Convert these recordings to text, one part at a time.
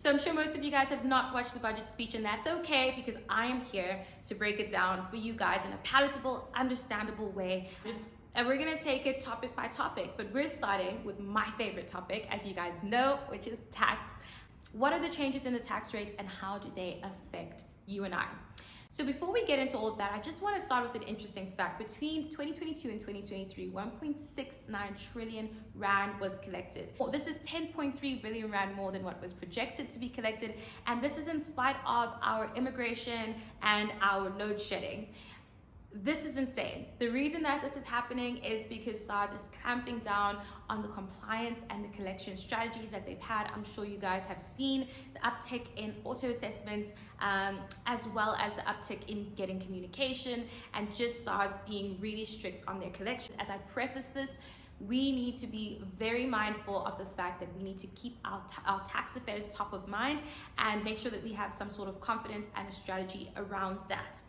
So I'm sure most of you guys have not watched the budget speech, and that's okay because I am here to break it down for you guys in a palatable, understandable way. And we're gonna take it topic by topic, but we're starting with my favorite topic, as you guys know, which is tax. What are the changes in the tax rates and how do they affect you and I? So before we get into all of that, I just want to start with an interesting fact. Between 2022 and 2023, 1.69 trillion rand was collected. This is 10.3 billion rand more than what was projected to be collected, and this is in spite of our immigration and our load shedding. This is insane. The reason that this is happening is because SARS is clamping down on the compliance and the collection strategies that they've had. I'm sure you guys have seen the uptick in auto assessments, as well as the uptick in getting communication, and just SARS being really strict on their collection. As I preface this, we need to be very mindful of the fact that we need to keep our tax affairs top of mind and make sure that we have some sort of confidence and a strategy around that.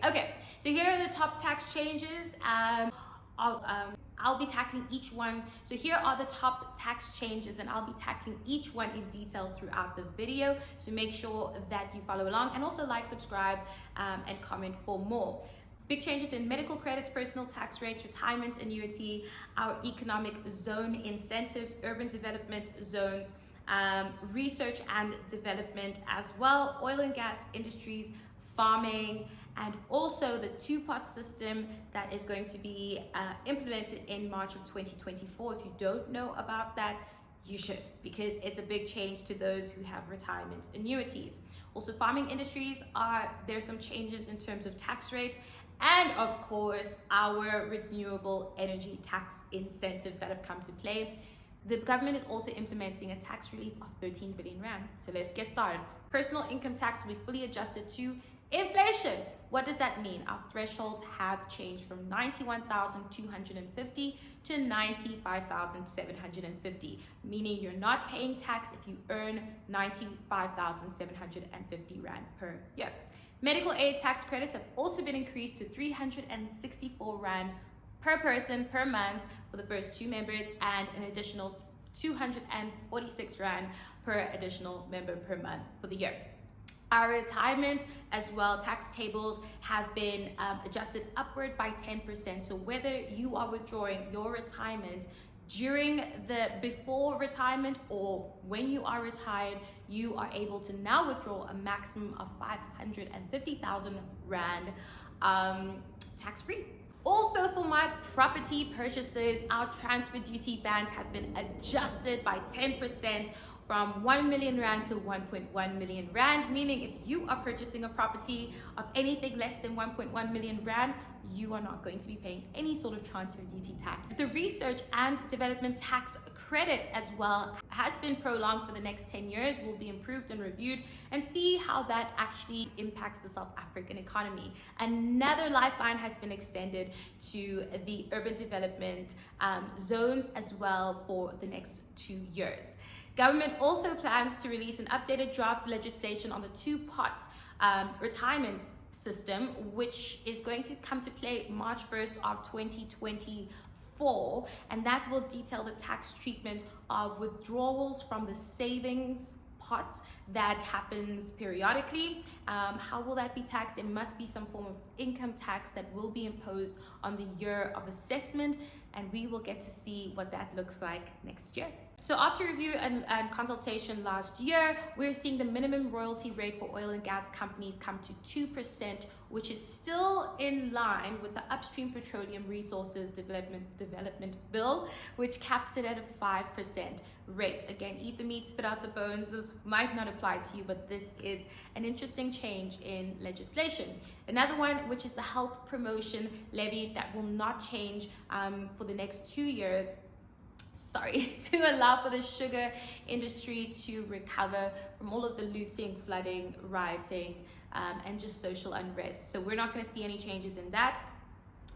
Okay, so here are the top tax changes. I'll be tackling each one. So here are the top tax changes, and I'll be tackling each one in detail throughout the video. So make sure that you follow along, and also like, subscribe, and comment for more. Big changes in medical credits, personal tax rates, retirement annuity, our economic zone incentives, urban development zones, research and development as well, oil and gas industries, farming, and also the two-pot system that is going to be implemented in March of 2024. If you don't know about that, you should, because it's a big change to those who have retirement annuities. Also, farming industries, there's some changes in terms of tax rates, and of course, our renewable energy tax incentives that have come to play. The government is also implementing a tax relief of 13 billion rand. So let's get started. Personal income tax will be fully adjusted to inflation. What does that mean? Our thresholds have changed from 91,250 to 95,750, meaning you're not paying tax if you earn 95,750 rand per year. Medical aid tax credits have also been increased to 364 rand per person per month for the first two members, and an additional 246 rand per additional member per month for the year. Our retirement as well, tax tables have been adjusted upward by 10%. So whether you are withdrawing your retirement during before retirement or when you are retired, you are able to now withdraw a maximum of 550,000 rand tax-free. Also, for my property purchases, our transfer duty bands have been adjusted by 10%. From 1 million rand to 1.1 million rand, meaning if you are purchasing a property of anything less than 1.1 million rand, you are not going to be paying any sort of transfer duty tax. The research and development tax credit as well has been prolonged for the next 10 years, will be improved and reviewed, and see how that actually impacts the South African economy. Another lifeline has been extended to the urban development zones as well for the next 2 years. Government also plans to release an updated draft legislation on the two-pot retirement system, which is going to come to play March 1st of 2024, and that will detail the tax treatment of withdrawals from the savings pot that happens periodically. How will that be taxed? There must be some form of income tax that will be imposed on the year of assessment, and we will get to see what that looks like next year. So after review and consultation last year, we're seeing the minimum royalty rate for oil and gas companies come to 2%, which is still in line with the Upstream Petroleum Resources Development Bill, which caps it at a 5% rate. Again, eat the meat, spit out the bones. This might not apply to you, but this is an interesting change in legislation. Another one, which is the health promotion levy, that will not change for the next 2 years. To allow for the sugar industry to recover from all of the looting, flooding, rioting, and just social unrest. So we're not going to see any changes in that.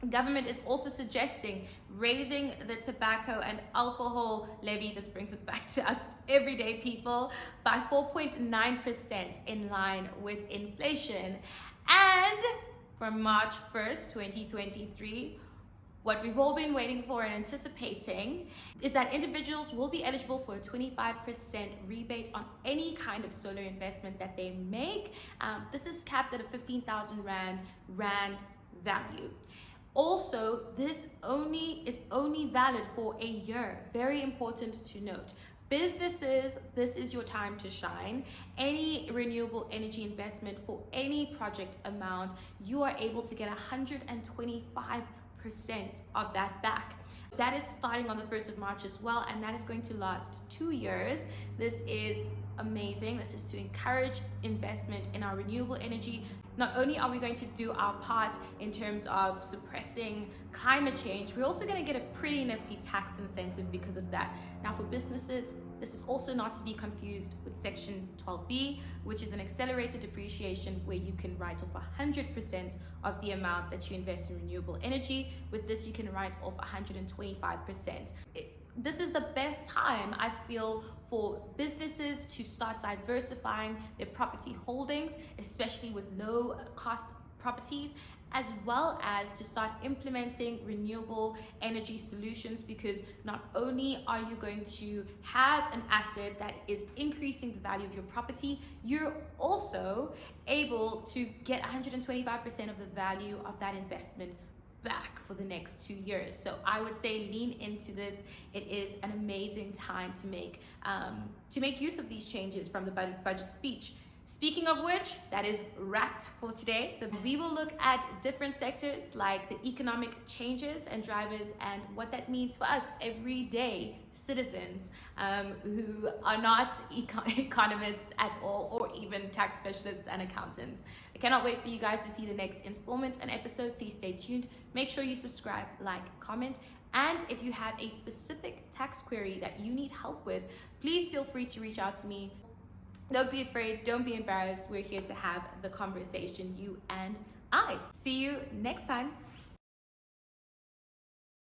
Government is also suggesting raising the tobacco and alcohol levy, this brings it back to us everyday people, by 4.9% in line with inflation. And from March 1st, 2023, What we've all been waiting for and anticipating is that individuals will be eligible for a 25% rebate on any kind of solar investment that they make. This is capped at a 15,000 rand value. Also, this is only valid for a year. Very important to note. Businesses, this is your time to shine. Any renewable energy investment for any project amount, you are able to get 125% of that back. That is starting on the 1st of March as well, and that is going to last 2 years. This is amazing. This is to encourage investment in our renewable energy. Not only are we going to do our part in terms of suppressing climate change, we're also going to get a pretty nifty tax incentive because of that. Now, for businesses, this is also not to be confused with Section 12B, which is an accelerated depreciation where you can write off 100% of the amount that you invest in renewable energy. With this, you can write off 125%. This is the best time, I feel, for businesses to start diversifying their property holdings, especially with low cost properties, as well as to start implementing renewable energy solutions, because not only are you going to have an asset that is increasing the value of your property, you're also able to get 125% of the value of that investment back for the next 2 years. So I would say lean into this. It is an amazing time to make use of these changes from the budget speech. Speaking of which, that is wrapped for today. We will look at different sectors like the economic changes and drivers and what that means for us everyday citizens who are not economists at all, or even tax specialists and accountants. I cannot wait for you guys to see the next installment and episode. Please stay tuned. Make sure you subscribe, like, comment. And if you have a specific tax query that you need help with, please feel free to reach out to me. Don't be afraid, don't be embarrassed. We're here to have the conversation, you and I. See you next time.